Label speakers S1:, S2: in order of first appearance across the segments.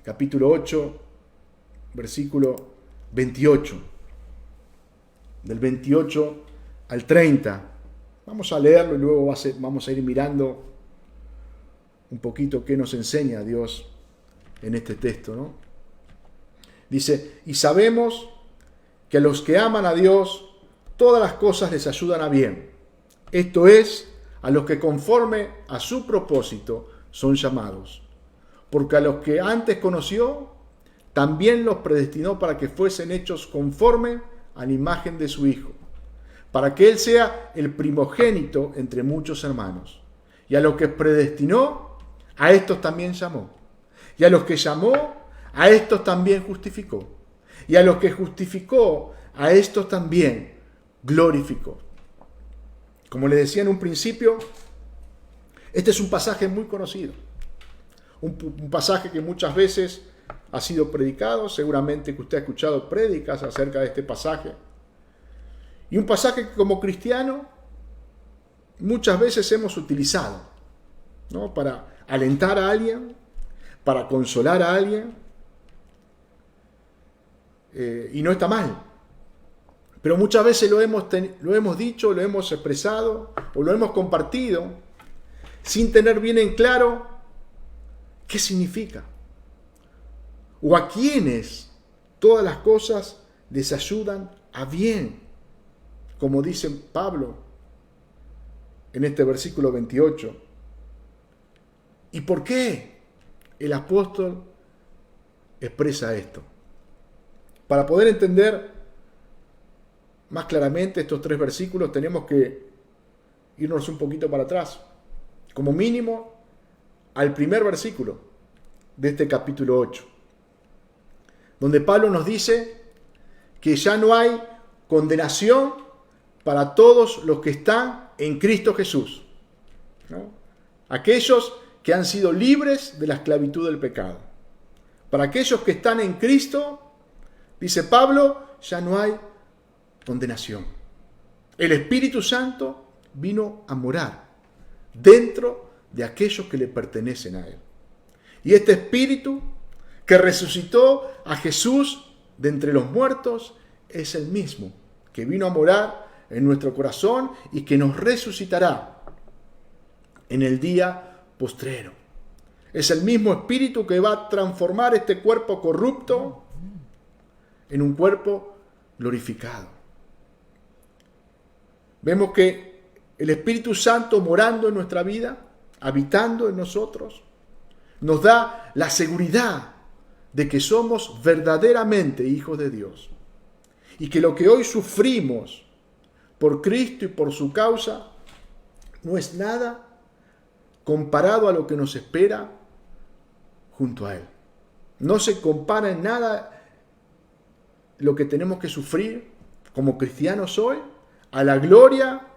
S1: capítulo 8, versículo 28. Del 28 al 30. Vamos a leerlo y luego vamos a ir mirando un poquito qué nos enseña Dios en este texto, ¿no? Dice, y sabemos que a los que aman a Dios, todas las cosas les ayudan a bien. Esto es, a los que conforme a su propósito son llamados. Porque a los que antes conoció, también los predestinó para que fuesen hechos conforme a la imagen de su Hijo, para que Él sea el primogénito entre muchos hermanos. Y a los que predestinó, a estos también llamó. Y a los que llamó, a estos también justificó. Y a los que justificó, a estos también glorificó. Como les decía en un principio, este es un pasaje muy conocido. Un pasaje que muchas veces ha sido predicado. Seguramente que usted ha escuchado prédicas acerca de este pasaje. Y un pasaje que como cristiano muchas veces hemos utilizado, ¿no? Para alentar a alguien, para consolar a alguien. Y no está mal. Pero muchas veces lo hemos dicho, lo hemos expresado o lo hemos compartido sin tener bien en claro qué significa. O a quienes todas las cosas les ayudan a bien. Como dice Pablo en este versículo 28. ¿Y por qué el apóstol expresa esto? Para poder entender más claramente estos 3 versículos tenemos que irnos un poquito para atrás. Como mínimo al primer versículo de este capítulo 8. Donde Pablo nos dice que ya no hay condenación para todos los que están en Cristo Jesús, ¿no? Aquellos que han sido libres de la esclavitud del pecado. Para aquellos que están en Cristo, dice Pablo, ya no hay condenación. El Espíritu Santo vino a morar dentro de aquellos que le pertenecen a Él. Y este Espíritu que resucitó a Jesús de entre los muertos es el mismo que vino a morar en nuestro corazón y que nos resucitará en el día postrero. Es el mismo Espíritu que va a transformar este cuerpo corrupto en un cuerpo glorificado. Vemos que el Espíritu Santo morando en nuestra vida, habitando en nosotros, nos da la seguridad de que somos verdaderamente hijos de Dios. Y que lo que hoy sufrimos por Cristo y por su causa no es nada comparado a lo que nos espera junto a Él. No se compara en nada lo que tenemos que sufrir como cristianos hoy a la gloria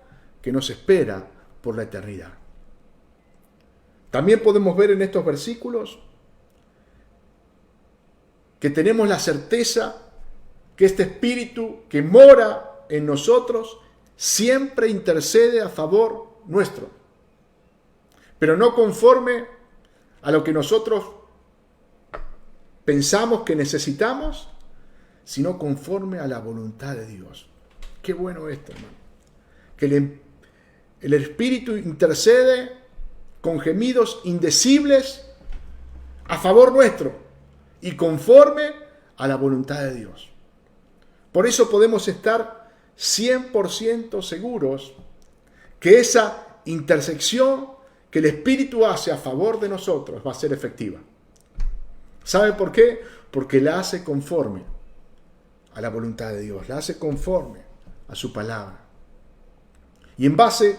S1: que nos espera por la eternidad. También podemos ver en estos versículos que tenemos la certeza que este Espíritu que mora en nosotros siempre intercede a favor nuestro, pero no conforme a lo que nosotros pensamos que necesitamos, sino conforme a la voluntad de Dios. Qué bueno esto, hermano. Que el Espíritu intercede con gemidos indecibles a favor nuestro y conforme a la voluntad de Dios. Por eso podemos estar 100% seguros que esa intersección que el Espíritu hace a favor de nosotros va a ser efectiva. ¿Sabe por qué? Porque la hace conforme a la voluntad de Dios, la hace conforme a su palabra. Y en base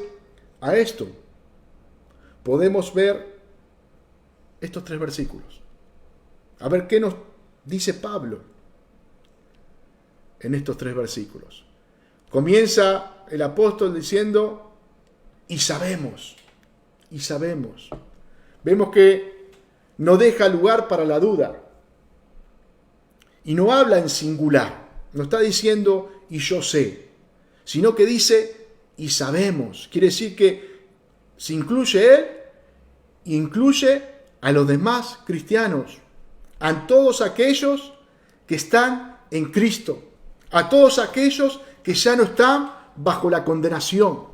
S1: a esto podemos ver estos 3 versículos. A ver qué nos dice Pablo en estos 3 versículos. Comienza el apóstol diciendo, y sabemos. Vemos que no deja lugar para la duda. Y no habla en singular. No está diciendo, y yo sé. Sino que dice, y sabemos. Quiere decir que se incluye él, incluye a los demás cristianos a todos aquellos que están en Cristo, a todos aquellos que ya no están bajo la condenación.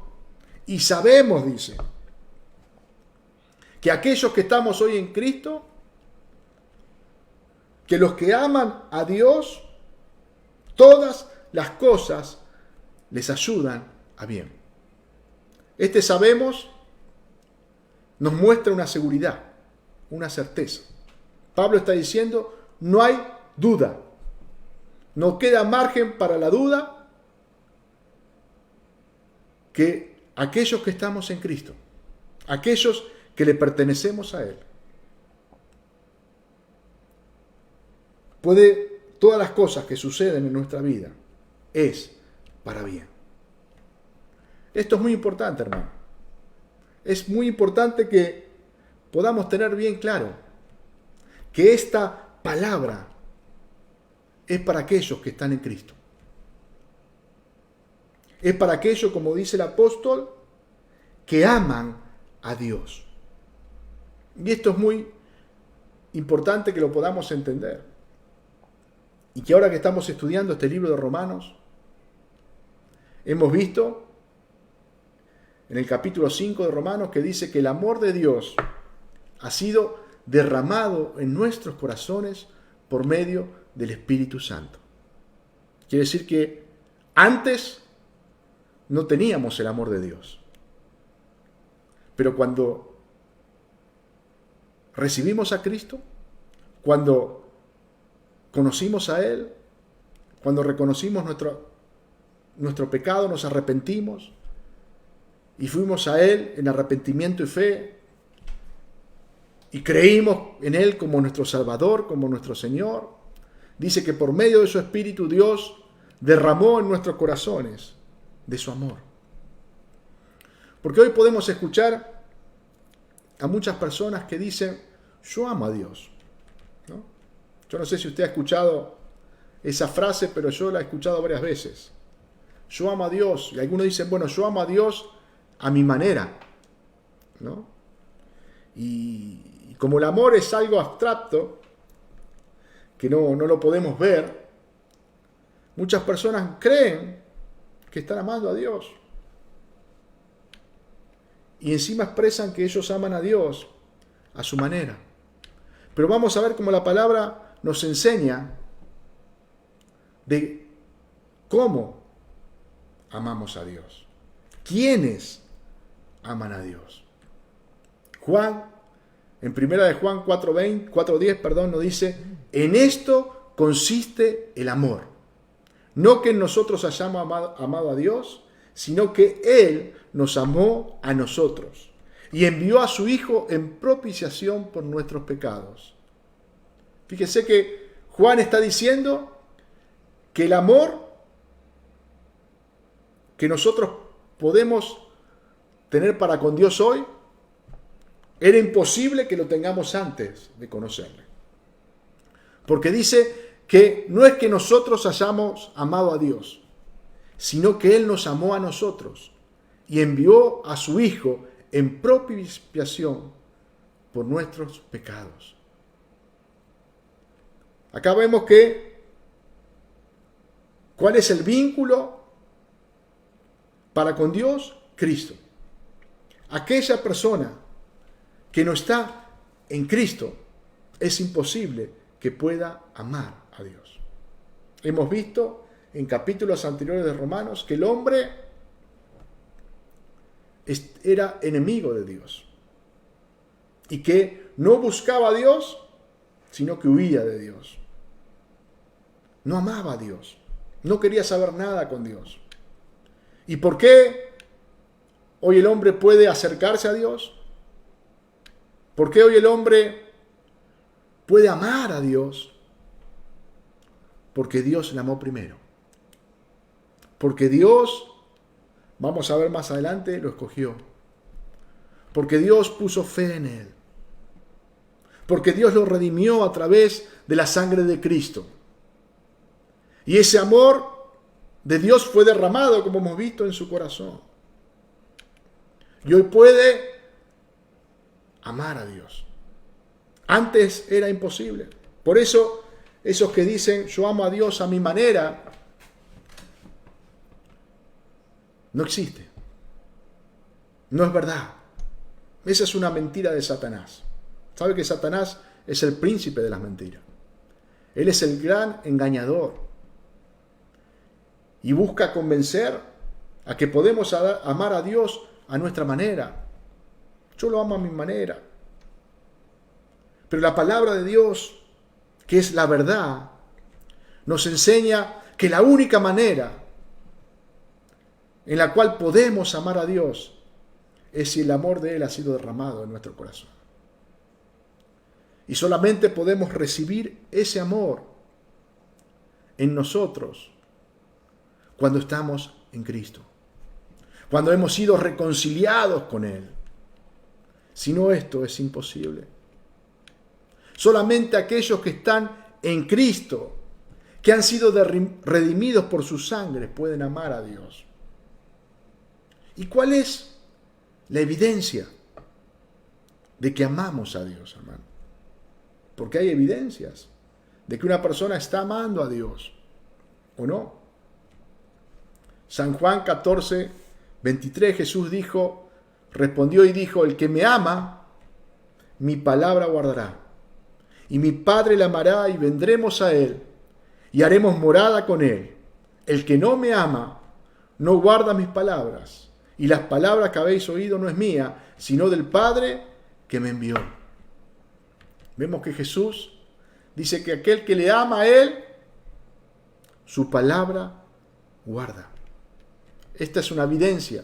S1: Y sabemos, dice, que aquellos que estamos hoy en Cristo, que los que aman a Dios, todas las cosas les ayudan a bien. Este sabemos nos muestra una seguridad, una certeza. Pablo está diciendo, no hay duda. No queda margen para la duda que aquellos que estamos en Cristo, aquellos que le pertenecemos a Él, todas las cosas que suceden en nuestra vida es para bien. Esto es muy importante, hermano. Es muy importante que podamos tener bien claro que esta palabra es para aquellos que están en Cristo. Es para aquellos, como dice el apóstol, que aman a Dios. Y esto es muy importante que lo podamos entender. Y que ahora que estamos estudiando este libro de Romanos, hemos visto en el capítulo 5 de Romanos que dice que el amor de Dios ha sido derramado en nuestros corazones por medio del Espíritu Santo. Quiere decir que antes no teníamos el amor de Dios. Pero cuando recibimos a Cristo, cuando conocimos a Él, cuando reconocimos nuestro pecado, nos arrepentimos y fuimos a Él en arrepentimiento y fe y creímos en Él como nuestro Salvador, como nuestro Señor, dice que por medio de su Espíritu Dios derramó en nuestros corazones de su amor. Porque hoy podemos escuchar a muchas personas que dicen, yo amo a Dios, ¿no? Yo no sé si usted ha escuchado esa frase, pero yo la he escuchado varias veces. Yo amo a Dios. Y algunos dicen, bueno, yo amo a Dios a mi manera, ¿no? Y como el amor es algo abstracto, que no lo podemos ver, muchas personas creen que están amando a Dios. Y encima expresan que ellos aman a Dios a su manera. Pero vamos a ver cómo la palabra nos enseña de cómo amamos a Dios. ¿Quiénes aman a Dios? Juan, en 1 de Juan 4:10, nos dice, en esto consiste el amor. No que nosotros hayamos amado a Dios, sino que Él nos amó a nosotros y envió a su Hijo en propiciación por nuestros pecados. Fíjese que Juan está diciendo que el amor que nosotros podemos tener para con Dios hoy, era imposible que lo tengamos antes de conocerle. Porque dice que no es que nosotros hayamos amado a Dios, sino que Él nos amó a nosotros y envió a su Hijo en propiciación por nuestros pecados. Acá vemos ¿cuál es el vínculo para con Dios? Cristo. Aquella persona que no está en Cristo, es imposible que pueda amar a Dios. Hemos visto en capítulos anteriores de Romanos que el hombre era enemigo de Dios y que no buscaba a Dios, sino que huía de Dios. No amaba a Dios, no quería saber nada con Dios. ¿Y por qué hoy el hombre puede acercarse a Dios? ¿Por qué hoy el hombre puede amar a Dios? Porque Dios le amó primero. Porque Dios, vamos a ver más adelante, lo escogió. Porque Dios puso fe en él. Porque Dios lo redimió a través de la sangre de Cristo. Y ese amor de Dios fue derramado, como hemos visto, en su corazón. Y hoy puede amar a Dios. Antes era imposible. Por eso, esos que dicen, yo amo a Dios a mi manera, no existe. No es verdad. Esa es una mentira de Satanás. ¿Sabe que Satanás es el príncipe de las mentiras? Él es el gran engañador. Y busca convencer a que podemos amar a Dios a nuestra manera. Yo lo amo a mi manera. Pero la palabra de Dios, que es la verdad, nos enseña que la única manera en la cual podemos amar a Dios es si el amor de Él ha sido derramado en nuestro corazón. Y solamente podemos recibir ese amor en nosotros cuando estamos en Cristo, cuando hemos sido reconciliados con Él. Si no, esto es imposible. Solamente aquellos que están en Cristo, que han sido redimidos por su sangre, pueden amar a Dios. ¿Y cuál es la evidencia de que amamos a Dios, hermano? Porque hay evidencias de que una persona está amando a Dios, ¿o no? San Juan 14, 23, Jesús respondió y dijo, el que me ama, mi palabra guardará. Y mi Padre le amará y vendremos a Él y haremos morada con Él. El que no me ama, no guarda mis palabras. Y las palabras que habéis oído no es mía, sino del Padre que me envió. Vemos que Jesús dice que aquel que le ama a Él, su palabra guarda. Esta es una evidencia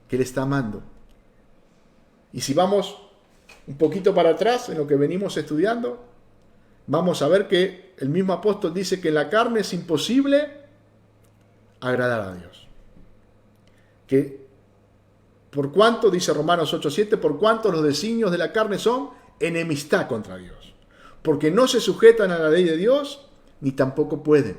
S1: que Él está amando. Y si vamos un poquito para atrás en lo que venimos estudiando, vamos a ver que el mismo apóstol dice que en la carne es imposible agradar a Dios. Que por cuanto, dice Romanos 8:7, por cuanto los designios de la carne son enemistad contra Dios, porque no se sujetan a la ley de Dios, ni tampoco pueden.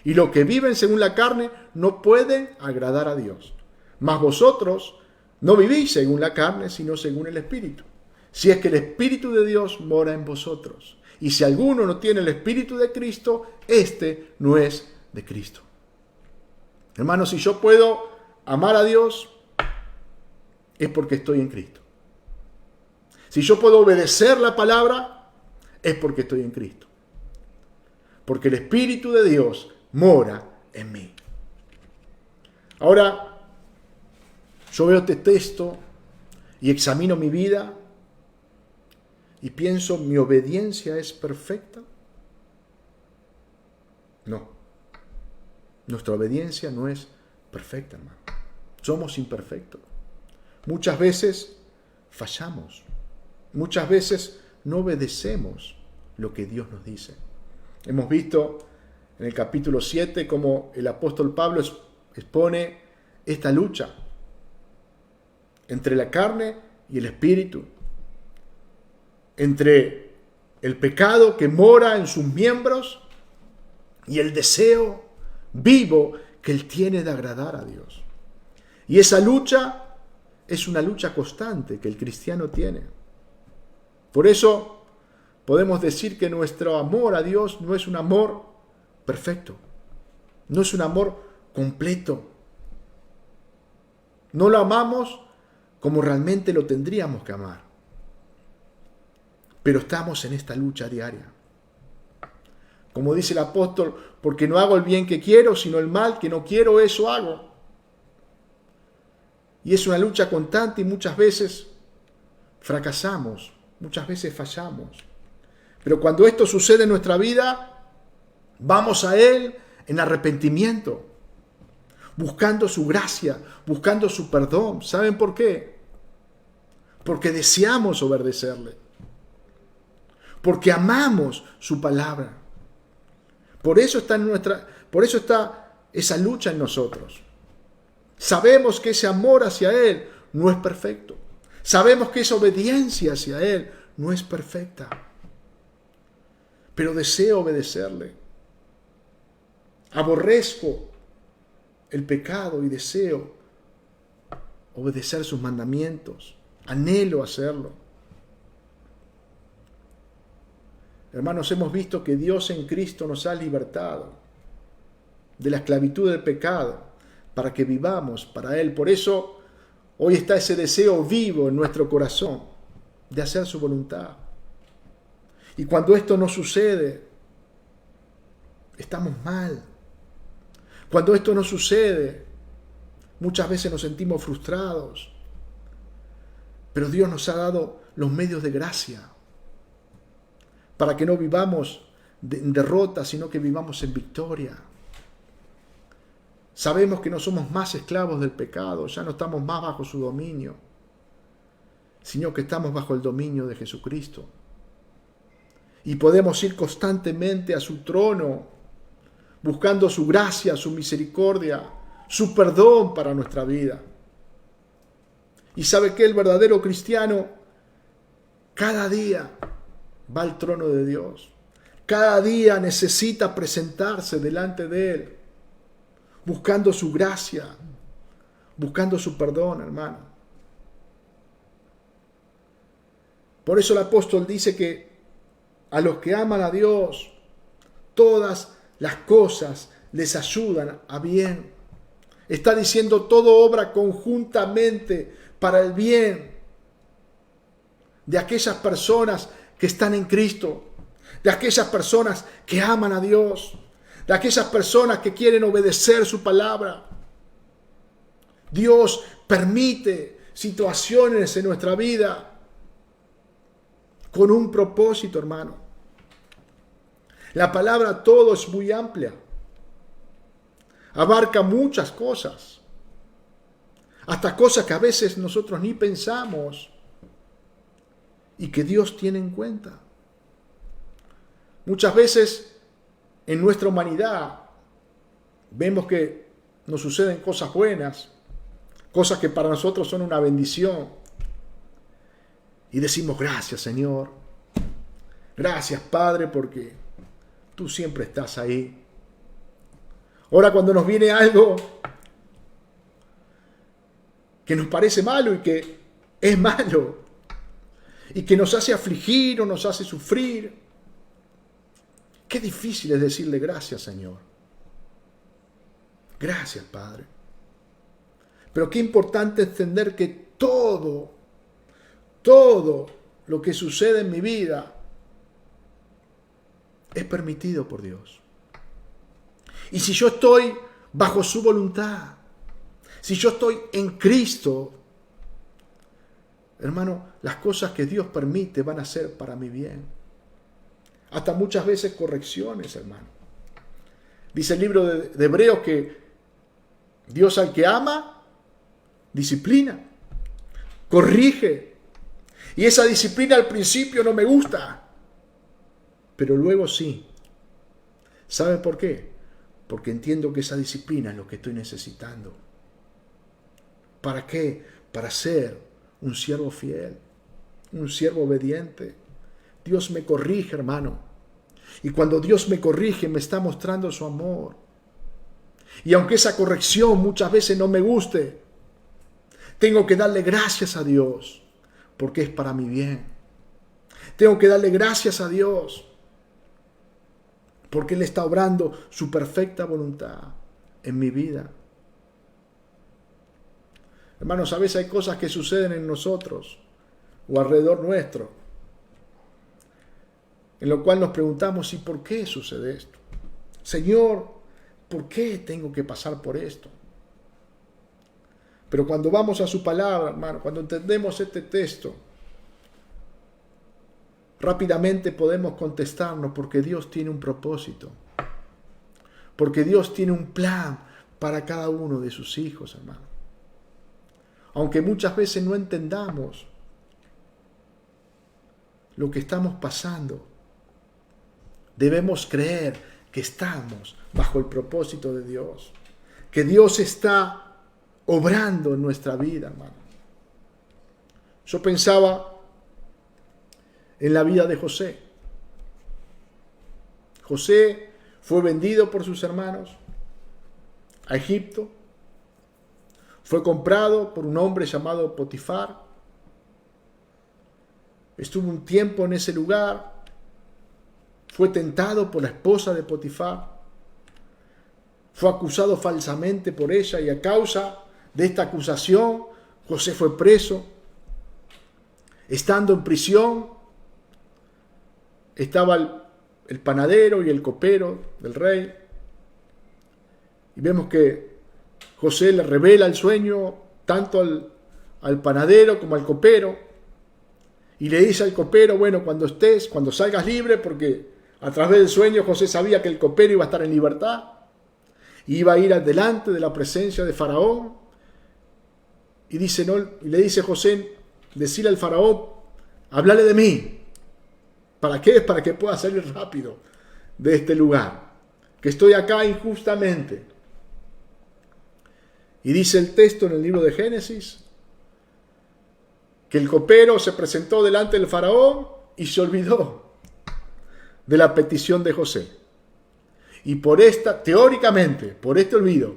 S1: Y los que viven según la carne no pueden agradar a Dios. Mas vosotros no vivís según la carne, sino según el Espíritu. Si es que el Espíritu de Dios mora en vosotros. Y si alguno no tiene el Espíritu de Cristo, este no es de Cristo. Hermanos, si yo puedo amar a Dios, es porque estoy en Cristo. Si yo puedo obedecer la palabra, es porque estoy en Cristo. Porque el Espíritu de Dios mora en mí. Ahora, yo veo este texto y examino mi vida y pienso, ¿mi obediencia es perfecta? No. Nuestra obediencia no es perfecta, hermano. Somos imperfectos. Muchas veces fallamos. Muchas veces no obedecemos lo que Dios nos dice. Hemos visto en el capítulo 7 cómo el apóstol Pablo expone esta lucha entre la carne y el espíritu, entre el pecado que mora en sus miembros y el deseo vivo que él tiene de agradar a Dios. Y esa lucha es una lucha constante que el cristiano tiene. Por eso podemos decir que nuestro amor a Dios no es un amor perfecto, no es un amor completo. No lo amamos como realmente lo tendríamos que amar. Pero estamos en esta lucha diaria. Como dice el apóstol, porque no hago el bien que quiero, sino el mal que no quiero, eso hago. Y es una lucha constante y muchas veces fracasamos, muchas veces fallamos. Pero cuando esto sucede en nuestra vida, vamos a Él en arrepentimiento, buscando su gracia, buscando su perdón. ¿Saben por qué? Porque deseamos obedecerle. Porque amamos su palabra. Por eso está esa lucha en nosotros. Sabemos que ese amor hacia Él no es perfecto. Sabemos que esa obediencia hacia Él no es perfecta. Pero deseo obedecerle. Aborrezco el pecado y deseo obedecer sus mandamientos. Anhelo hacerlo. Hermanos, hemos visto que Dios en Cristo nos ha libertado de la esclavitud del pecado para que vivamos para Él. Por eso hoy está ese deseo vivo en nuestro corazón de hacer su voluntad. Y cuando esto no sucede, estamos mal. Cuando esto no sucede, muchas veces nos sentimos frustrados. Pero Dios nos ha dado los medios de gracia para que no vivamos en derrota, sino que vivamos en victoria. Sabemos que no somos más esclavos del pecado, ya no estamos más bajo su dominio, sino que estamos bajo el dominio de Jesucristo. Y podemos ir constantemente a su trono, buscando su gracia, su misericordia, su perdón para nuestra vida. Y sabe que el verdadero cristiano cada día va al trono de Dios. Cada día necesita presentarse delante de Él, buscando su gracia, buscando su perdón, hermano. Por eso el apóstol dice que a los que aman a Dios, todas las cosas les ayudan a bien. Está diciendo todo obra conjuntamente para el bien de aquellas personas que están en Cristo, de aquellas personas que aman a Dios, de aquellas personas que quieren obedecer su palabra. Dios permite situaciones en nuestra vida con un propósito, hermano. La palabra todo es muy amplia. Abarca muchas cosas. Hasta cosas que a veces nosotros ni pensamos y que Dios tiene en cuenta. Muchas veces en nuestra humanidad vemos que nos suceden cosas buenas, cosas que para nosotros son una bendición. Y decimos, gracias Señor, gracias Padre, porque tú siempre estás ahí. Ahora cuando nos viene algo que nos parece malo y que es malo, y que nos hace afligir o nos hace sufrir, qué difícil es decirle gracias Señor. Gracias Padre. Pero qué importante entender que todo lo que sucede en mi vida es permitido por Dios. Y si yo estoy bajo su voluntad, si yo estoy en Cristo, hermano, las cosas que Dios permite van a ser para mi bien. Hasta muchas veces correcciones, hermano. Dice el libro de Hebreos que Dios al que ama, disciplina, corrige. Y esa disciplina al principio no me gusta, pero luego sí. ¿Saben por qué? Porque entiendo que esa disciplina es lo que estoy necesitando. ¿Para qué? Para ser un siervo fiel, un siervo obediente. Dios me corrige, hermano. Y cuando Dios me corrige, me está mostrando su amor. Y aunque esa corrección muchas veces no me guste, tengo que darle gracias a Dios, porque es para mi bien. Tengo que darle gracias a Dios, porque Él está obrando su perfecta voluntad en mi vida. Hermanos, a veces hay cosas que suceden en nosotros o alrededor nuestro, en lo cual nos preguntamos, ¿y por qué sucede esto? Señor, ¿por qué tengo que pasar por esto? Pero cuando vamos a su palabra, hermano, cuando entendemos este texto, rápidamente podemos contestarnos porque Dios tiene un propósito, porque Dios tiene un plan para cada uno de sus hijos, hermano. Aunque muchas veces no entendamos lo que estamos pasando, debemos creer que estamos bajo el propósito de Dios, que Dios está obrando en nuestra vida, hermano. Yo pensaba en la vida de José. José fue vendido por sus hermanos a Egipto. Fue comprado por un hombre llamado Potifar. Estuvo un tiempo en ese lugar. fue tentado por la esposa de Potifar, fue acusado falsamente por ella y a causa de esta acusación José fue preso. Estando en prisión estaba el panadero y el copero del rey. Y vemos que José le revela el sueño tanto al panadero como al copero. Y le dice al copero, bueno, cuando salgas libre, porque a través del sueño José sabía que el copero iba a estar en libertad. Y iba a ir adelante de la presencia de Faraón. Y le dice José, decirle al Faraón, háblale de mí. ¿Para qué? Para que pueda salir rápido de este lugar, que estoy acá injustamente. Y dice el texto en el libro de Génesis, que el copero se presentó delante del Faraón y se olvidó de la petición de José. Y teóricamente, por este olvido,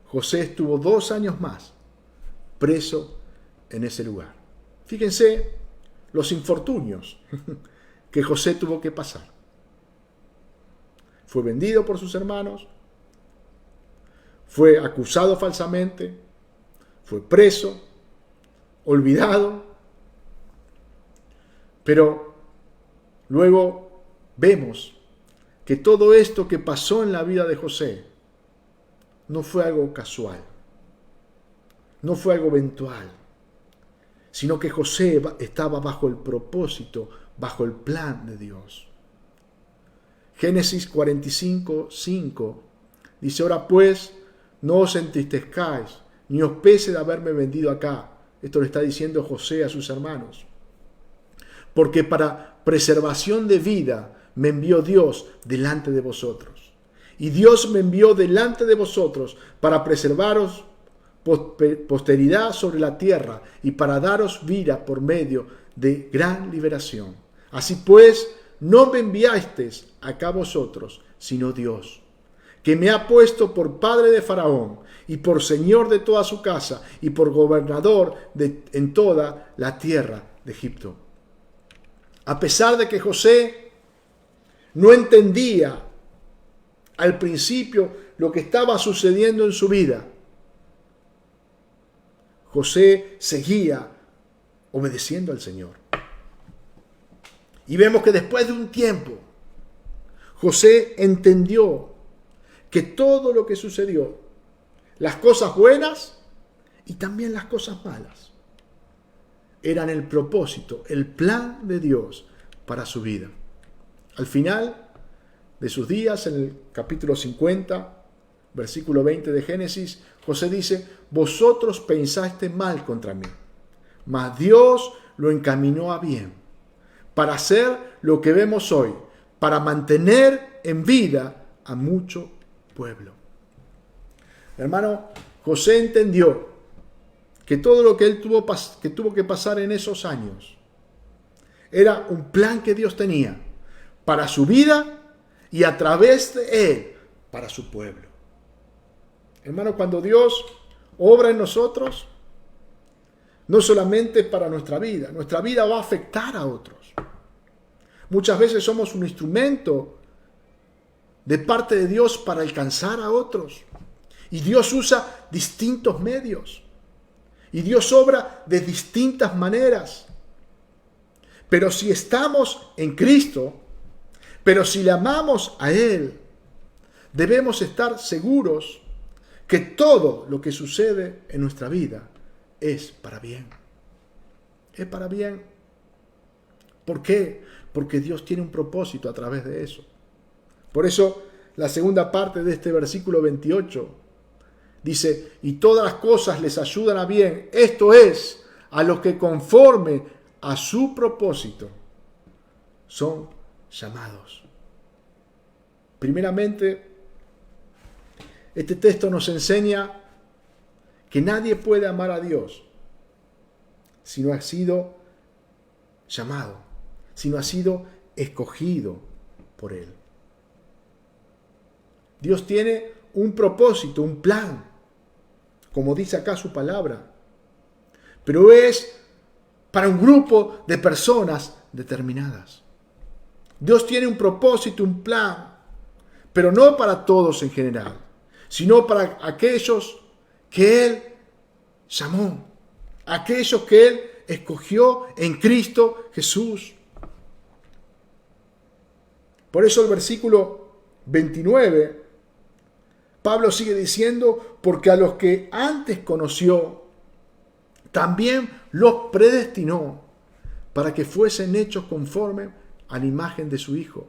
S1: José estuvo 2 años más preso en ese lugar. Fíjense los infortunios que José tuvo que pasar. Fue vendido por sus hermanos, fue acusado falsamente, fue preso, olvidado, pero luego vemos que todo esto que pasó en la vida de José no fue algo casual, no fue algo eventual, sino que José estaba bajo el propósito, bajo el plan de Dios. Génesis 45, 5 dice, ahora pues, no os entristezcáis, ni os pese de haberme vendido acá. Esto le está diciendo José a sus hermanos. Porque para preservación de vida me envió Dios delante de vosotros. Y Dios me envió delante de vosotros para preservaros posteridad sobre la tierra y para daros vida por medio de gran liberación. Así pues, no me enviasteis acá vosotros, sino Dios, que me ha puesto por padre de Faraón y por señor de toda su casa y por gobernador en toda la tierra de Egipto. A pesar de que José no entendía al principio lo que estaba sucediendo en su vida, José seguía obedeciendo al Señor. Y vemos que después de un tiempo, José entendió que todo lo que sucedió, las cosas buenas y también las cosas malas, eran el propósito, el plan de Dios para su vida. Al final de sus días, en el capítulo 50, versículo 20 de Génesis, José dice, vosotros pensaste mal contra mí, mas Dios lo encaminó a bien, para hacer lo que vemos hoy, para mantener en vida a mucho pueblo. Hermano, José entendió que todo lo que él tuvo que pasar en esos años era un plan que Dios tenía para su vida y a través de él para su pueblo. Hermano, cuando Dios obra en nosotros, no solamente para nuestra vida va a afectar a otros. Muchas veces somos un instrumento de parte de Dios para alcanzar a otros. Y Dios usa distintos medios. Y Dios obra de distintas maneras. Pero si estamos en Cristo, pero si le amamos a Él, debemos estar seguros que todo lo que sucede en nuestra vida es para bien. Es para bien. ¿Por qué? Porque Dios tiene un propósito a través de eso. Por eso, la segunda parte de este versículo 28 dice, y todas las cosas les ayudan a bien, esto es, a los que conforme a su propósito son llamados. Primeramente, este texto nos enseña que nadie puede amar a Dios si no ha sido llamado, si no ha sido escogido por Él. Dios tiene un propósito, un plan, como dice acá su palabra, pero es para un grupo de personas determinadas. Dios tiene un propósito, un plan, pero no para todos en general, sino para aquellos que Él llamó, aquellos que Él escogió en Cristo Jesús. Por eso el versículo 29, Pablo sigue diciendo, porque a los que antes conoció, también los predestinó para que fuesen hechos conforme a la imagen de su Hijo,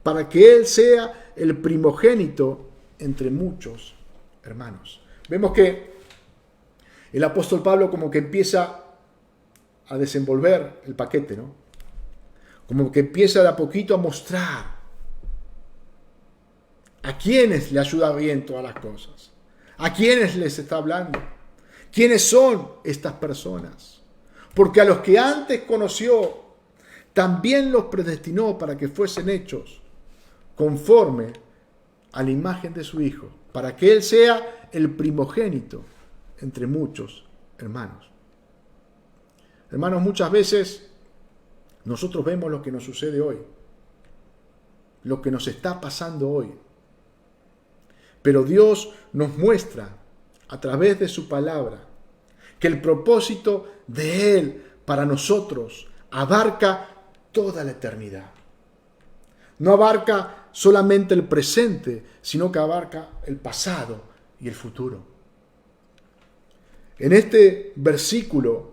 S1: para que Él sea el primogénito entre muchos hermanos. Vemos que el apóstol Pablo como que empieza a desenvolver el paquete, ¿no? Como que empieza de a poquito a mostrar a quienes le ayuda bien todas las cosas, a quienes les está hablando, quiénes son estas personas. Porque a los que antes conoció, también los predestinó para que fuesen hechos conforme a la imagen de su Hijo, para que Él sea el primogénito entre muchos hermanos. Hermanos, muchas veces nosotros vemos lo que nos sucede hoy, lo que nos está pasando hoy. Pero Dios nos muestra a través de su palabra que el propósito de Él para nosotros abarca toda la eternidad. No abarca solamente el presente, sino que abarca el pasado y el futuro. En este versículo,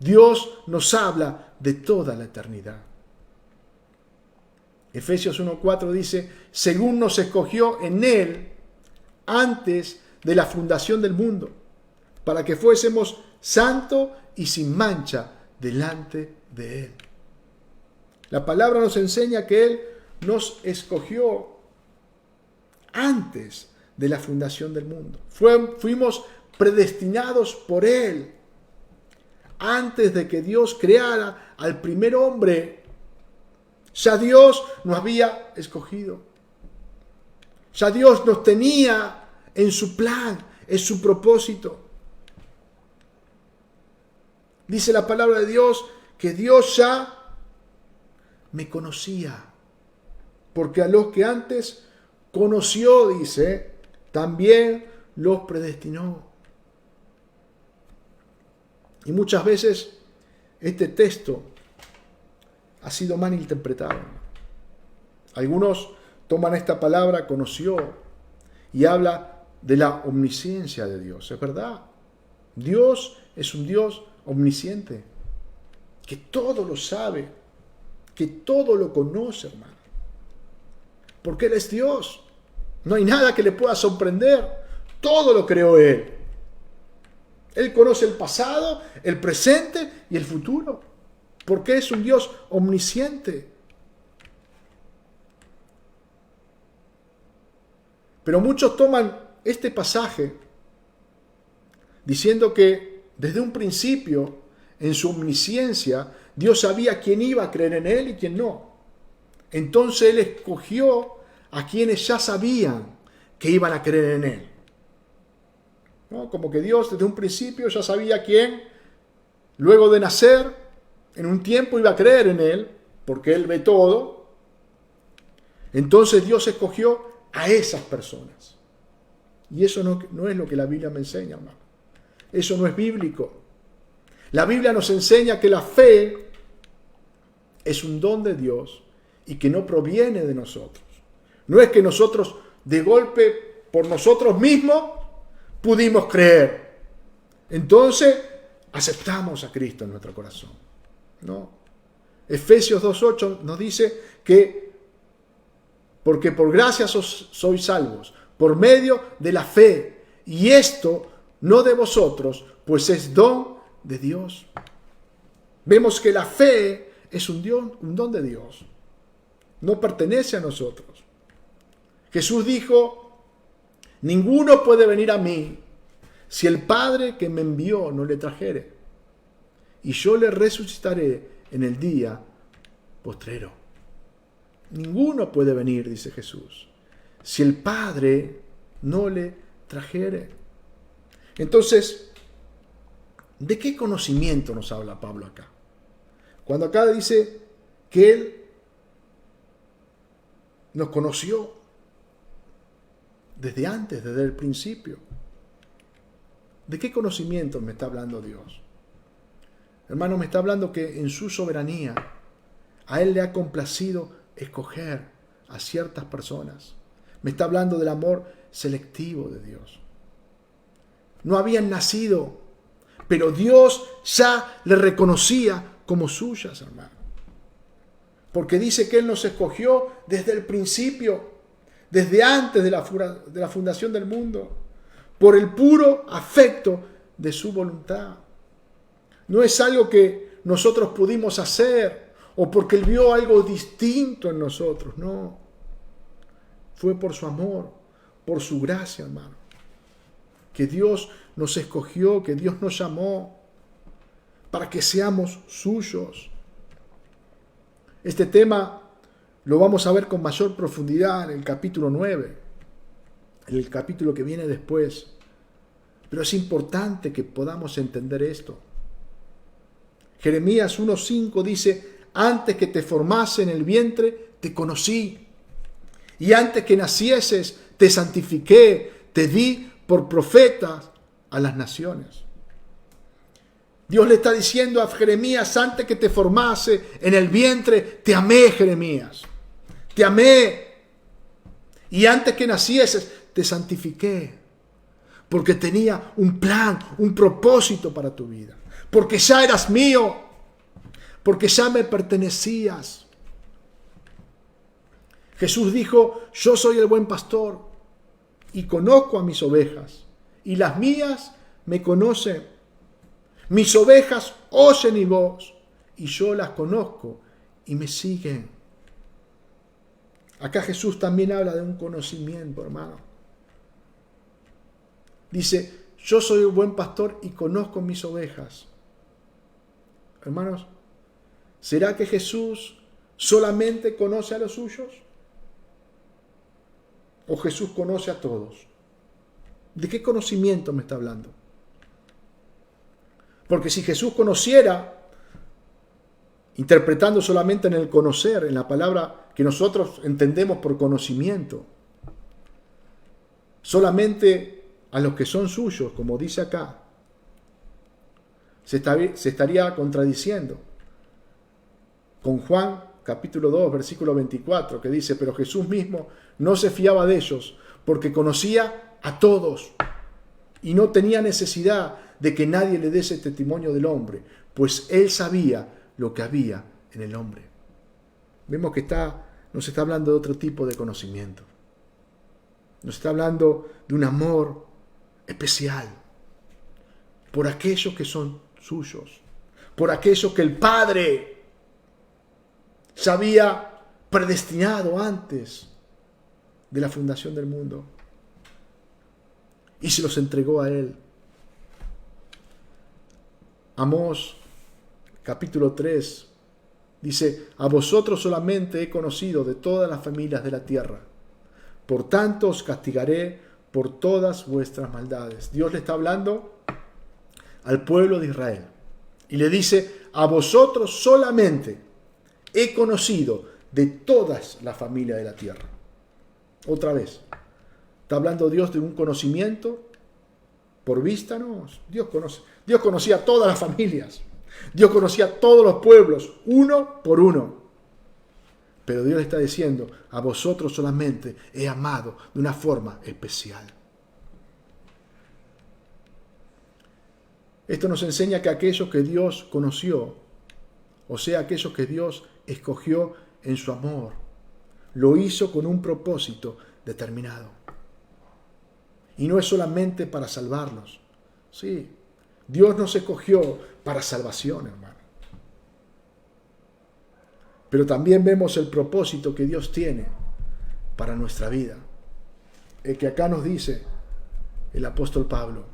S1: Dios nos habla de toda la eternidad. Efesios 1:4 dice, según nos escogió en Él antes de la fundación del mundo, para que fuésemos santos y sin mancha delante de Él. La palabra nos enseña que Él nos escogió antes de la fundación del mundo. Fuimos predestinados por Él. Antes de que Dios creara al primer hombre, ya Dios nos había escogido. Ya Dios nos tenía en su plan, en su propósito. Dice la palabra de Dios que Dios ya me conocía. Porque a los que antes conoció, dice, también los predestinó. Y muchas veces este texto ha sido mal interpretado. Algunos toman esta palabra conoció y habla de la omnisciencia de Dios. Es verdad. Dios es un Dios omnisciente, que todo lo sabe, que todo lo conoce, hermano. Porque Él es Dios. No hay nada que le pueda sorprender. Todo lo creó Él. Él conoce el pasado, el presente y el futuro. Porque es un Dios omnisciente. Pero muchos toman este pasaje diciendo que desde un principio, en su omnisciencia, Dios sabía quién iba a creer en Él y quién no. Entonces Él escogió a quienes ya sabían que iban a creer en Él. ¿No? Como que Dios desde un principio ya sabía quién, luego de nacer, en un tiempo iba a creer en Él, porque Él ve todo. Entonces Dios escogió a esas personas. Y eso no es lo que la Biblia me enseña, hermano. Eso no es bíblico. La Biblia nos enseña que la fe es un don de Dios y que no proviene de nosotros. No es que nosotros de golpe por nosotros mismos pudimos creer. Entonces aceptamos a Cristo en nuestro corazón. No. Efesios 2:8 nos dice que porque por gracia sois salvos, por medio de la fe. Y esto no de vosotros, pues es don de Dios. Vemos que la fe es un don de Dios. No pertenece a nosotros. Jesús dijo, ninguno puede venir a mí si el Padre que me envió no le trajere. Y yo le resucitaré en el día postrero. Ninguno puede venir, dice Jesús, si el Padre no le trajere. Entonces, ¿de qué conocimiento nos habla Pablo acá? Cuando acá dice que Él nos conoció desde antes, desde el principio. ¿De qué conocimiento me está hablando Dios? Hermano, me está hablando que en su soberanía a Él le ha complacido escoger a ciertas personas. Me está hablando del amor selectivo de Dios. No habían nacido, pero Dios ya le reconocía como suyas, hermano. Porque dice que Él nos escogió desde el principio, desde antes de la fundación del mundo, por el puro afecto de su voluntad. No es algo que nosotros pudimos hacer o porque Él vio algo distinto en nosotros, no. Fue por su amor, por su gracia, hermano. Que Dios nos escogió, que Dios nos llamó para que seamos suyos. Este tema lo vamos a ver con mayor profundidad en el capítulo 9, en el capítulo que viene después. Pero es importante que podamos entender esto. Jeremías 1:5 dice: antes que te formase en el vientre, te conocí. Y antes que nacieses, te santifiqué, te di por profeta a las naciones. Dios le está diciendo a Jeremías: antes que te formase en el vientre, te amé, Jeremías. Te amé. Y antes que nacieses, te santifiqué. Porque tenía un plan, un propósito para tu vida. Porque ya eras mío. Porque ya me pertenecías. Jesús dijo: yo soy el buen pastor y conozco a mis ovejas. Y las mías me conocen. Mis ovejas oyen mi voz y yo las conozco y me siguen. Acá Jesús también habla de un conocimiento, hermano. Dice: yo soy el buen pastor y conozco mis ovejas. Hermanos, ¿será que Jesús solamente conoce a los suyos? ¿O Jesús conoce a todos? ¿De qué conocimiento me está hablando? Porque si Jesús conociera, interpretando solamente en el conocer, en la palabra que nosotros entendemos por conocimiento, solamente a los que son suyos, como dice acá, se estaría contradiciendo con Juan capítulo 2, versículo 24, que dice: pero Jesús mismo no se fiaba de ellos, porque conocía a todos y no tenía necesidad de que nadie le diese testimonio del hombre, pues Él sabía lo que había en el hombre. Vemos que nos está hablando de otro tipo de conocimiento. Nos está hablando de un amor especial por aquellos que son suyos, por aquellos que el Padre se había predestinado antes de la fundación del mundo y se los entregó a Él. Amós capítulo 3 dice: a vosotros solamente he conocido de todas las familias de la tierra, por tanto os castigaré por todas vuestras maldades. Dios le está hablando al pueblo de Israel y le dice: a vosotros solamente he conocido de todas las familias de la tierra. Otra vez, ¿está hablando Dios de un conocimiento por vista? No, Dios conocía a todas las familias. Dios conocía a todos los pueblos, uno por uno. Pero Dios le está diciendo: a vosotros solamente he amado de una forma especial. Esto nos enseña que aquellos que Dios conoció, o sea, aquellos que Dios escogió en su amor, lo hizo con un propósito determinado. Y no es solamente para salvarlos. Sí, Dios nos escogió para salvación, hermano. Pero también vemos el propósito que Dios tiene para nuestra vida. El que acá nos dice el apóstol Pablo: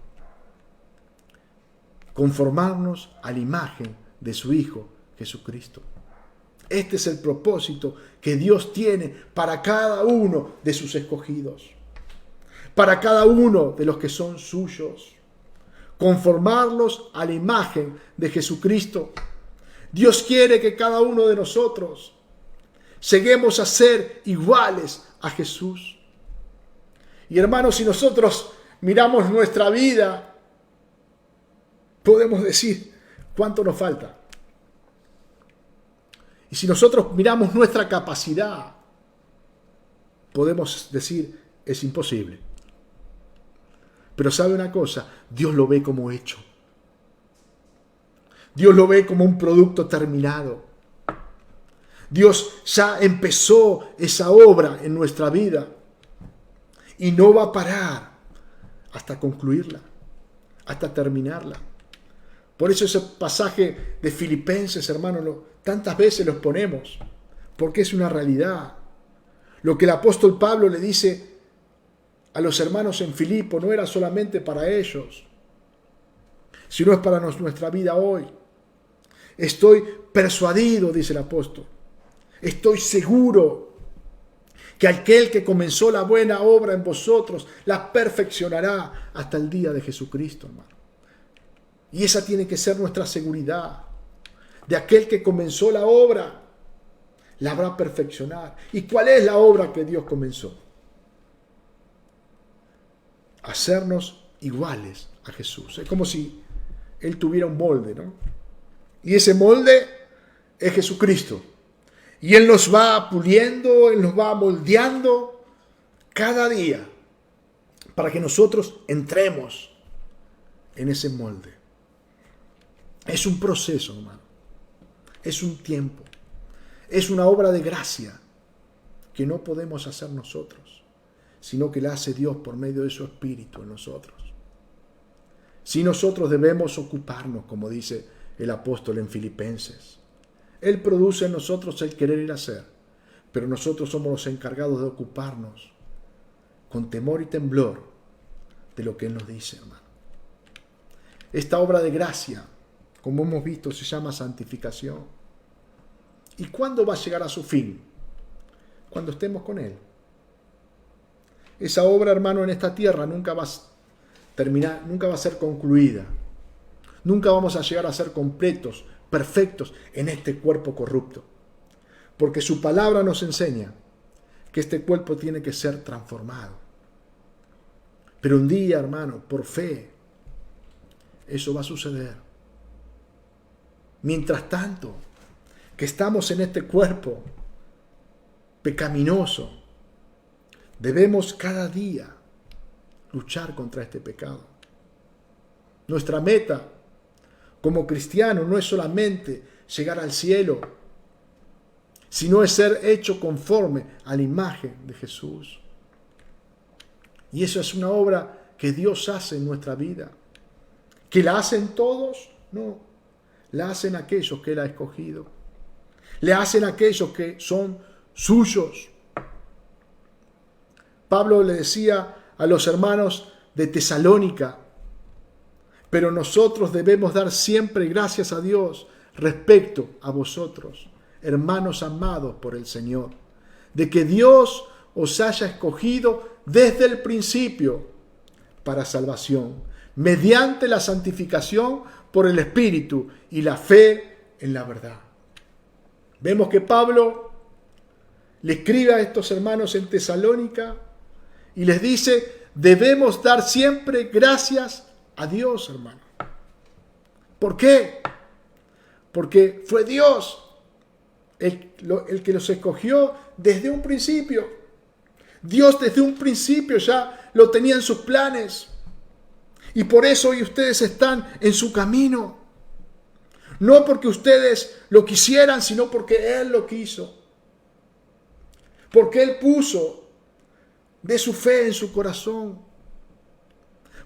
S1: conformarnos a la imagen de su Hijo Jesucristo. Este es el propósito que Dios tiene para cada uno de sus escogidos, para cada uno de los que son suyos. Conformarlos a la imagen de Jesucristo. Dios quiere que cada uno de nosotros lleguemos a ser iguales a Jesús. Y hermanos, si nosotros miramos nuestra vida, podemos decir cuánto nos falta. Y si nosotros miramos nuestra capacidad, podemos decir, es imposible. Pero ¿sabe una cosa? Dios lo ve como hecho. Dios lo ve como un producto terminado. Dios ya empezó esa obra en nuestra vida y no va a parar hasta concluirla, hasta terminarla. Por eso ese pasaje de Filipenses, hermanos, tantas veces los ponemos, porque es una realidad. Lo que el apóstol Pablo le dice a los hermanos en Filipo no era solamente para ellos, sino es para nuestra vida hoy. Estoy persuadido, dice el apóstol, estoy seguro que aquel que comenzó la buena obra en vosotros la perfeccionará hasta el día de Jesucristo, hermano. Y esa tiene que ser nuestra seguridad, de aquel que comenzó la obra, la habrá a perfeccionar. ¿Y cuál es la obra que Dios comenzó? Hacernos iguales a Jesús. Es como si Él tuviera un molde, ¿no? Y ese molde es Jesucristo. Y Él nos va puliendo, Él nos va moldeando cada día para que nosotros entremos en ese molde. Es un proceso, hermano. Es un tiempo. Es una obra de gracia que no podemos hacer nosotros, sino que la hace Dios por medio de su Espíritu en nosotros. Si nosotros debemos ocuparnos, como dice el apóstol en Filipenses. Él produce en nosotros el querer y el hacer, pero nosotros somos los encargados de ocuparnos con temor y temblor de lo que Él nos dice, hermano. Esta obra de gracia, como hemos visto, se llama santificación. ¿Y cuándo va a llegar a su fin? Cuando estemos con Él. Esa obra, hermano, en esta tierra nunca va a terminar, nunca va a ser concluida. Nunca vamos a llegar a ser completos, perfectos en este cuerpo corrupto. Porque su palabra nos enseña que este cuerpo tiene que ser transformado. Pero un día, hermano, por fe, eso va a suceder. Mientras tanto, que estamos en este cuerpo pecaminoso, debemos cada día luchar contra este pecado. Nuestra meta como cristianos no es solamente llegar al cielo, sino es ser hecho conforme a la imagen de Jesús. Y eso es una obra que Dios hace en nuestra vida. ¿Que la hacen todos? No. La hacen aquellos que Él ha escogido. Le hacen aquellos que son suyos. Pablo le decía a los hermanos de Tesalónica: pero nosotros debemos dar siempre gracias a Dios respecto a vosotros, hermanos amados por el Señor, de que Dios os haya escogido desde el principio para salvación, mediante la santificación por el Espíritu y la fe en la verdad. Vemos que Pablo le escribe a estos hermanos en Tesalónica y les dice: debemos dar siempre gracias a Dios, hermano. ¿Por qué? Porque fue Dios el que los escogió desde un principio. Dios desde un principio ya lo tenía en sus planes. Y por eso hoy ustedes están en su camino. No porque ustedes lo quisieran, sino porque Él lo quiso. Porque Él puso de su fe en su corazón.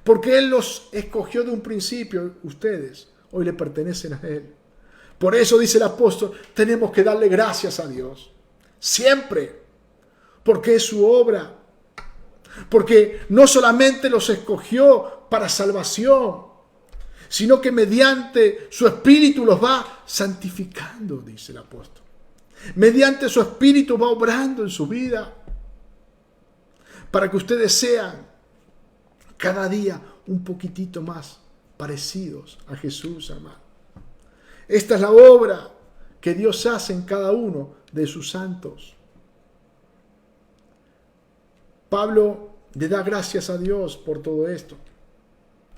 S1: Porque Él los escogió de un principio. Ustedes hoy le pertenecen a Él. Por eso dice el apóstol, tenemos que darle gracias a Dios. Siempre. Porque es su obra. Porque no solamente los escogió para salvación, sino que mediante su Espíritu los va santificando, dice el apóstol. Mediante su Espíritu va obrando en su vida, para que ustedes sean cada día un poquitito más parecidos a Jesús, hermano. Esta es la obra que Dios hace en cada uno de sus santos. Pablo le da gracias a Dios por todo esto,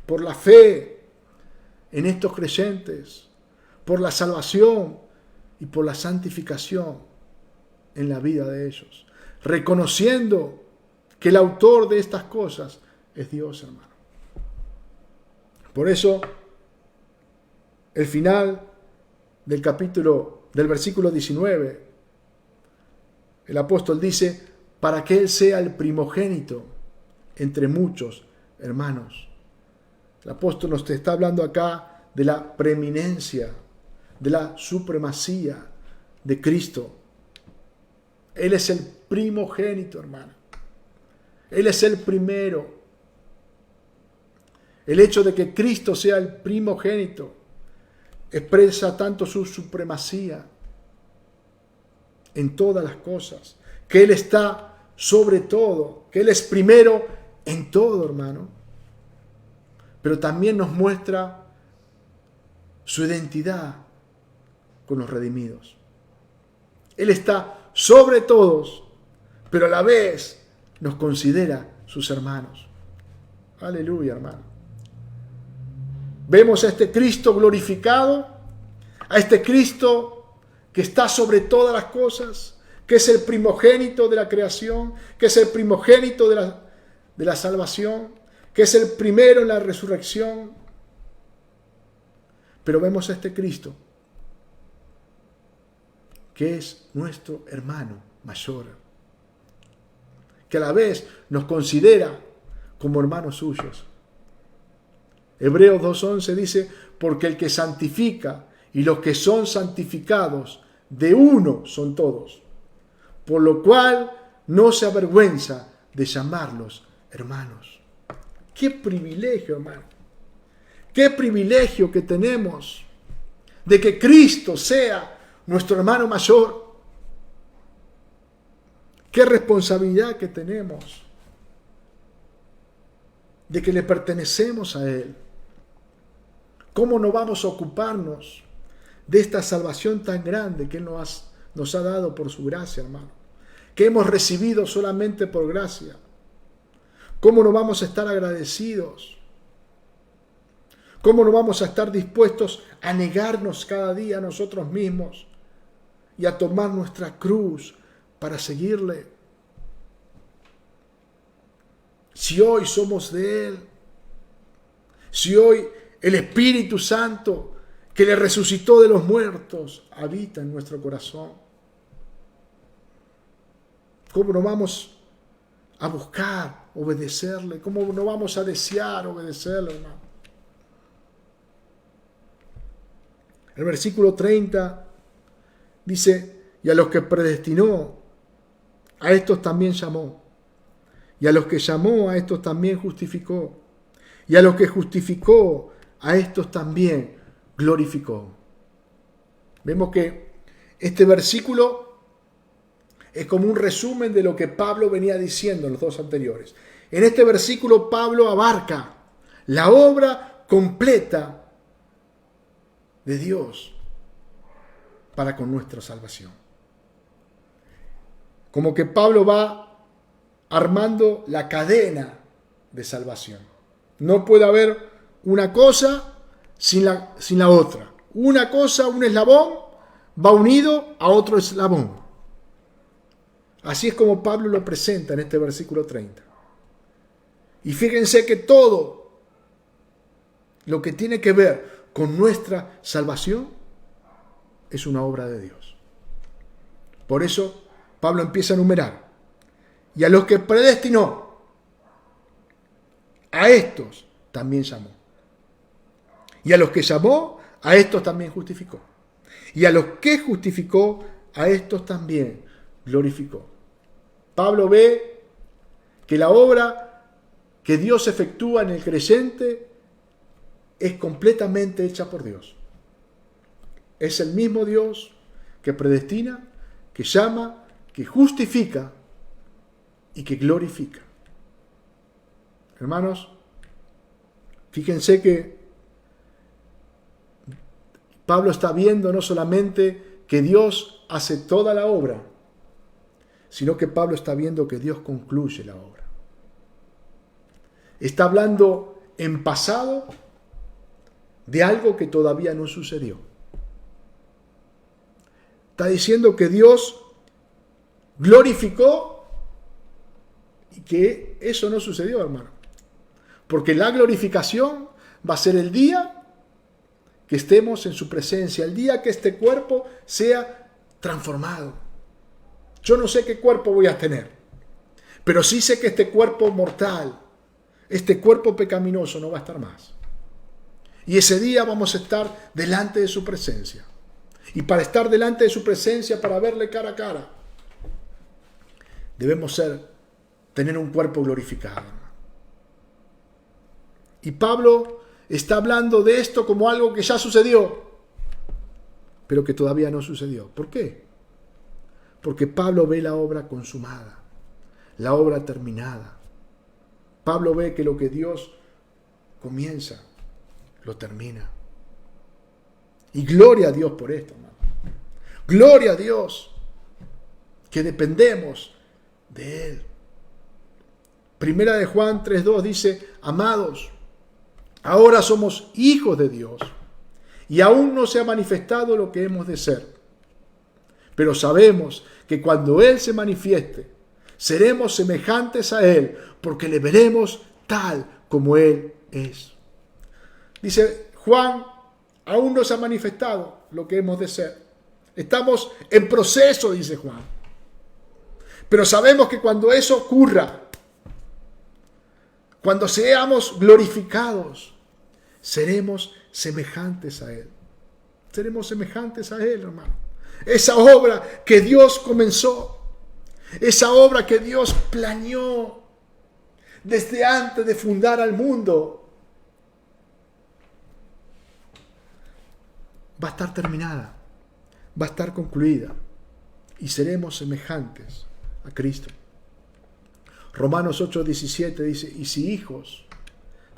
S1: por la fe en estos creyentes, por la salvación y por la santificación en la vida de ellos, reconociendo que el autor de estas cosas es Dios, hermano. Por eso, el final del versículo 19, el apóstol dice, para que Él sea el primogénito entre muchos hermanos. El apóstol nos está hablando acá de la preeminencia, de la supremacía de Cristo. Él es el primogénito, hermano. Él es el primero. El hecho de que Cristo sea el primogénito expresa tanto su supremacía en todas las cosas, que Él está sobre todo, que Él es primero en todo, hermano. Pero también nos muestra su identidad con los redimidos. Él está sobre todos, pero a la vez nos considera sus hermanos. Aleluya, hermano. Vemos a este Cristo glorificado, a este Cristo que está sobre todas las cosas, que es el primogénito de la creación, que es el primogénito de la salvación, que es el primero en la resurrección. Pero vemos a este Cristo, que es nuestro hermano mayor, que a la vez nos considera como hermanos suyos. Hebreos 2:11 dice, porque el que santifica y los que son santificados de uno son todos, por lo cual no se avergüenza de llamarlos hermanos. ¡Qué privilegio, hermano! ¡Qué privilegio que tenemos de que Cristo sea nuestro hermano mayor! ¡Qué responsabilidad que tenemos de que le pertenecemos a Él! ¿Cómo no vamos a ocuparnos de esta salvación tan grande que Él nos ha dado por su gracia, hermano? Que hemos recibido solamente por gracia. ¿Cómo no vamos a estar agradecidos? ¿Cómo no vamos a estar dispuestos a negarnos cada día a nosotros mismos y a tomar nuestra cruz para seguirle? Si hoy somos de Él, si hoy el Espíritu Santo que le resucitó de los muertos habita en nuestro corazón, ¿cómo no vamos a buscar obedecerle? ¿Cómo no vamos a desear obedecerle, hermano? El versículo 30 dice, y a los que predestinó, a estos también llamó. Y a los que llamó, a estos también justificó. Y a los que justificó, a estos también glorificó. Vemos que este versículo es como un resumen de lo que Pablo venía diciendo en los dos anteriores. En este versículo Pablo abarca la obra completa de Dios para con nuestra salvación. Como que Pablo va armando la cadena de salvación. No puede haber una cosa sin la otra. Una cosa, un eslabón, va unido a otro eslabón. Así es como Pablo lo presenta en este versículo 30. Y fíjense que todo lo que tiene que ver con nuestra salvación es una obra de Dios. Por eso Pablo empieza a enumerar. Y a los que predestinó, a estos también llamó. Y a los que llamó, a estos también justificó. Y a los que justificó, a estos también glorificó. Pablo ve que la obra que Dios efectúa en el creyente es completamente hecha por Dios. Es el mismo Dios que predestina, que llama, que justifica y que glorifica. Hermanos, fíjense que Pablo está viendo no solamente que Dios hace toda la obra, sino que Pablo está viendo que Dios concluye la obra. Está hablando en pasado de algo que todavía no sucedió. Está diciendo que Dios glorificó y que eso no sucedió, hermano. Porque la glorificación va a ser el día que estemos en su presencia, el día que este cuerpo sea transformado. Yo no sé qué cuerpo voy a tener, pero sí sé que este cuerpo mortal, este cuerpo pecaminoso no va a estar más. Y ese día vamos a estar delante de su presencia. Y para estar delante de su presencia, para verle cara a cara, debemos tener un cuerpo glorificado. Y Pablo está hablando de esto como algo que ya sucedió, pero que todavía no sucedió. ¿Por qué? Porque Pablo ve la obra consumada, la obra terminada. Pablo ve que lo que Dios comienza, lo termina. Y gloria a Dios por esto, hermano. Gloria a Dios que dependemos de Él. Primera de Juan 3:2 dice: amados, ahora somos hijos de Dios y aún no se ha manifestado lo que hemos de ser. Pero sabemos que cuando Él se manifieste, seremos semejantes a Él, porque le veremos tal como Él es. Dice Juan, aún no se ha manifestado lo que hemos de ser. Estamos en proceso, dice Juan. Pero sabemos que cuando eso ocurra, cuando seamos glorificados, seremos semejantes a Él. Seremos semejantes a Él, hermano. Esa obra que Dios comenzó, esa obra que Dios planeó desde antes de fundar al mundo, va a estar terminada, va a estar concluida y seremos semejantes a Cristo. Romanos 8:17 dice: y si hijos,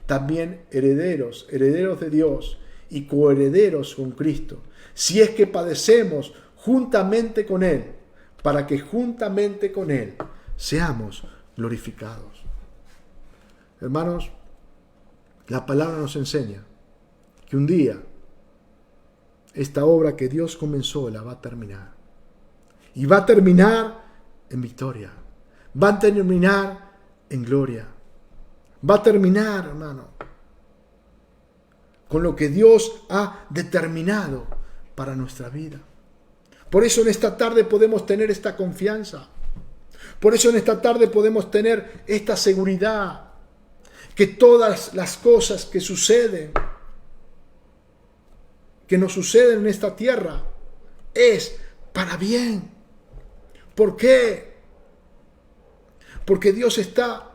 S1: también herederos, herederos de Dios y coherederos con Cristo, si es que padecemos juntamente con Él, para que juntamente con Él seamos glorificados. Hermanos, la palabra nos enseña que un día esta obra que Dios comenzó la va a terminar. Y va a terminar en victoria. Va a terminar en gloria. Va a terminar, hermano, con lo que Dios ha determinado para nuestra vida. Por eso en esta tarde podemos tener esta confianza. Por eso en esta tarde podemos tener esta seguridad que todas las cosas que suceden, que nos suceden en esta tierra, es para bien. ¿Por qué? Porque Dios está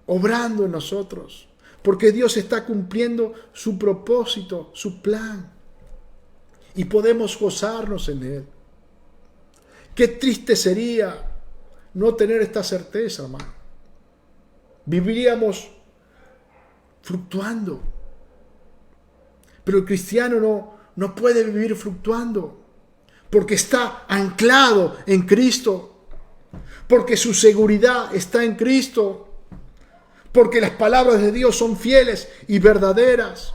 S1: obrando en nosotros. Porque Dios está cumpliendo su propósito, su plan. Y podemos gozarnos en Él. Qué triste sería no tener esta certeza, hermano. Viviríamos fluctuando. Pero el cristiano no puede vivir fluctuando. Porque está anclado en Cristo. Porque su seguridad está en Cristo. Porque las palabras de Dios son fieles y verdaderas.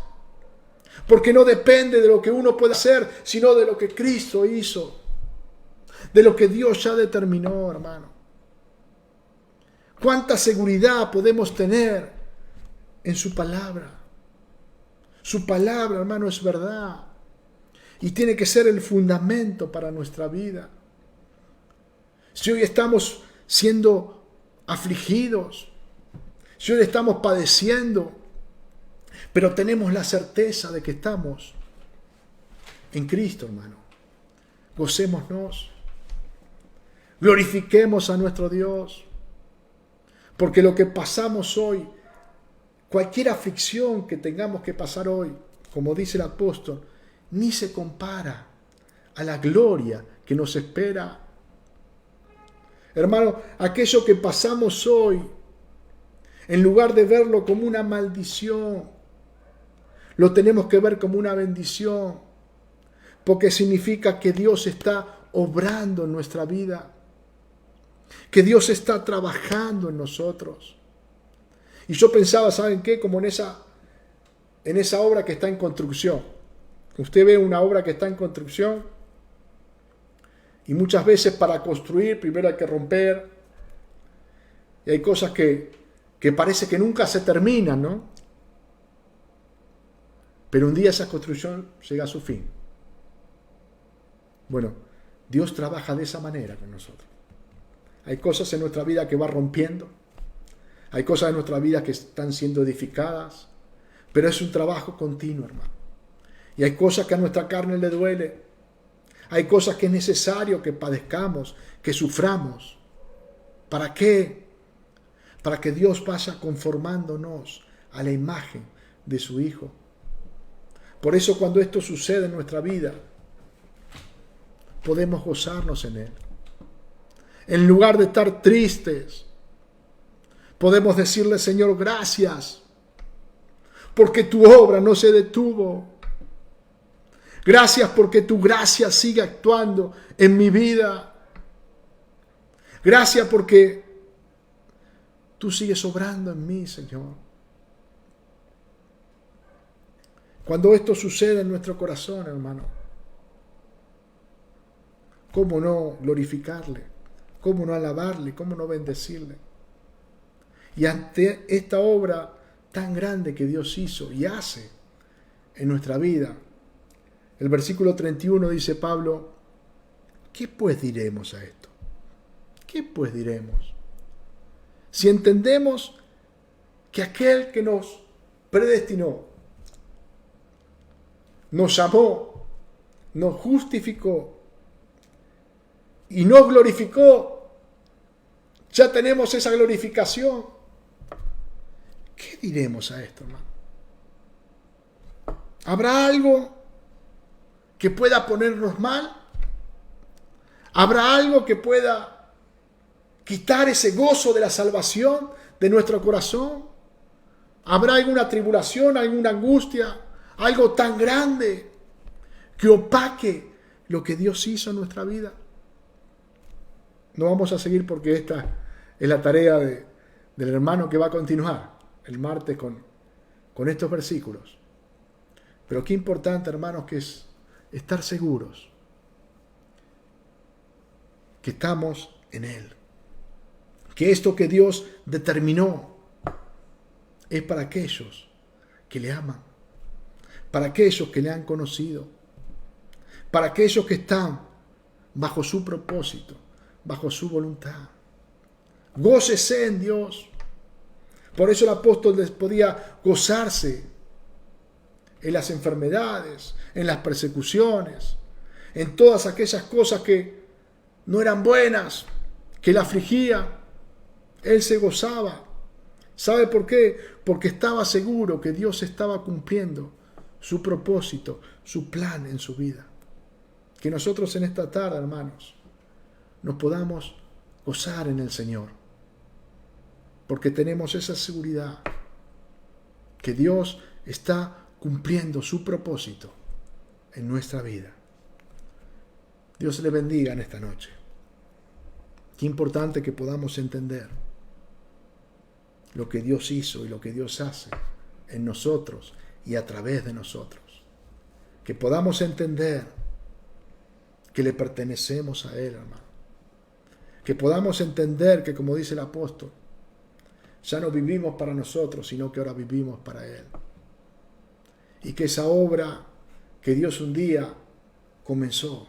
S1: Porque no depende de lo que uno pueda hacer, sino de lo que Cristo hizo. De lo que Dios ya determinó, hermano. ¿Cuánta seguridad podemos tener en su palabra? Su palabra, hermano, es verdad. Y tiene que ser el fundamento para nuestra vida. Si hoy estamos siendo afligidos, si hoy estamos padeciendo, pero tenemos la certeza de que estamos en Cristo, hermano. Gocémonos. Glorifiquemos a nuestro Dios. Porque lo que pasamos hoy, cualquier aflicción que tengamos que pasar hoy, como dice el apóstol, ni se compara a la gloria que nos espera. Hermano, aquello que pasamos hoy, en lugar de verlo como una maldición, lo tenemos que ver como una bendición, porque significa que Dios está obrando en nuestra vida, que Dios está trabajando en nosotros. Y yo pensaba, ¿saben qué? Como en esa obra que está en construcción. Usted ve una obra que está en construcción y muchas veces para construir primero hay que romper y hay cosas que parece que nunca se terminan, ¿no? Pero un día esa construcción llega a su fin. Bueno, Dios trabaja de esa manera con nosotros. Hay cosas en nuestra vida que va rompiendo. Hay cosas en nuestra vida que están siendo edificadas. Pero es un trabajo continuo, hermano. Y hay cosas que a nuestra carne le duele. Hay cosas que es necesario que padezcamos, que suframos. ¿Para qué? Para que Dios vaya conformándonos a la imagen de su Hijo. Por eso cuando esto sucede en nuestra vida, podemos gozarnos en Él. En lugar de estar tristes, podemos decirle, Señor, gracias, porque tu obra no se detuvo. Gracias porque tu gracia sigue actuando en mi vida. Gracias porque tú sigues obrando en mí, Señor. Cuando esto sucede en nuestro corazón, hermano, ¿cómo no glorificarle? ¿Cómo no alabarle? ¿Cómo no bendecirle? Y ante esta obra tan grande que Dios hizo y hace en nuestra vida, el versículo 31 dice Pablo, ¿qué pues diremos a esto? ¿Qué pues diremos? Si entendemos que aquel que nos predestinó, nos amó, nos justificó y nos glorificó, ya tenemos esa glorificación. ¿Qué diremos a esto, hermano? ¿Habrá algo que pueda ponernos mal? ¿Habrá algo que pueda quitar ese gozo de la salvación de nuestro corazón? ¿Habrá alguna tribulación, alguna angustia, algo tan grande que opaque lo que Dios hizo en nuestra vida? No vamos a seguir porque esta es la tarea del hermano que va a continuar el martes con estos versículos. Pero qué importante, hermanos, que es estar seguros que estamos en Él. Que esto que Dios determinó es para aquellos que le aman, para aquellos que le han conocido, para aquellos que están bajo su propósito, bajo su voluntad. Gócese en Dios. Por eso el apóstol podía gozarse en las enfermedades, en las persecuciones, en todas aquellas cosas que no eran buenas, que le afligían. Él se gozaba. ¿Sabe por qué? Porque estaba seguro que Dios estaba cumpliendo su propósito, su plan en su vida. Que nosotros en esta tarde, hermanos, nos podamos gozar en el Señor. Porque tenemos esa seguridad que Dios está cumpliendo su propósito en nuestra vida. Dios le bendiga en esta noche. Qué importante que podamos entender lo que Dios hizo y lo que Dios hace en nosotros y a través de nosotros. Que podamos entender que le pertenecemos a Él, hermano. Que podamos entender que, como dice el apóstol, ya no vivimos para nosotros, sino que ahora vivimos para Él. Y que esa obra que Dios un día comenzó,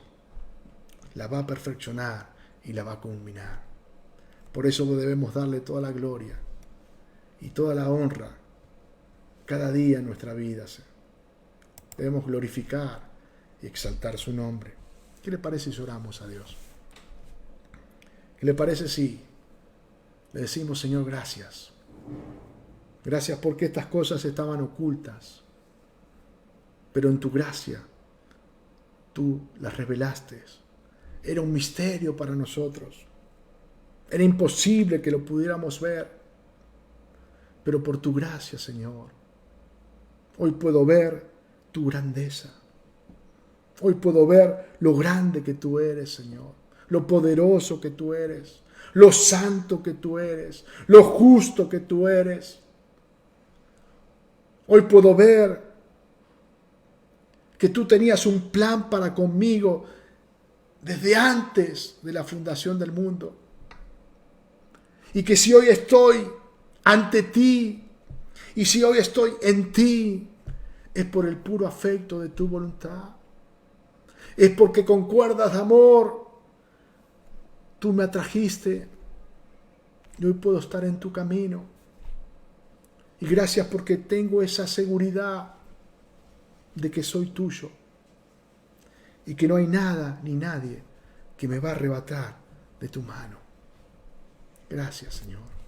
S1: la va a perfeccionar y la va a culminar. Por eso debemos darle toda la gloria y toda la honra cada día en nuestra vida. Debemos glorificar y exaltar su nombre. ¿Qué le parece si oramos a Dios? ¿Qué le parece si le decimos, Señor, gracias? Gracias porque estas cosas estaban ocultas, pero en tu gracia tú las revelaste. Era un misterio para nosotros. Era imposible que lo pudiéramos ver, pero por tu gracia, Señor, hoy puedo ver tu grandeza. Hoy puedo ver lo grande que tú eres, Señor, lo poderoso que tú eres, lo santo que tú eres, lo justo que tú eres. Hoy puedo ver que tú tenías un plan para conmigo desde antes de la fundación del mundo. Y que si hoy estoy ante ti y si hoy estoy en ti, es por el puro afecto de tu voluntad. Es porque con cuerdas de amor tú me atrajiste y hoy puedo estar en tu camino. Y gracias porque tengo esa seguridad de que soy tuyo y que no hay nada ni nadie que me va a arrebatar de tu mano. Gracias, Señor.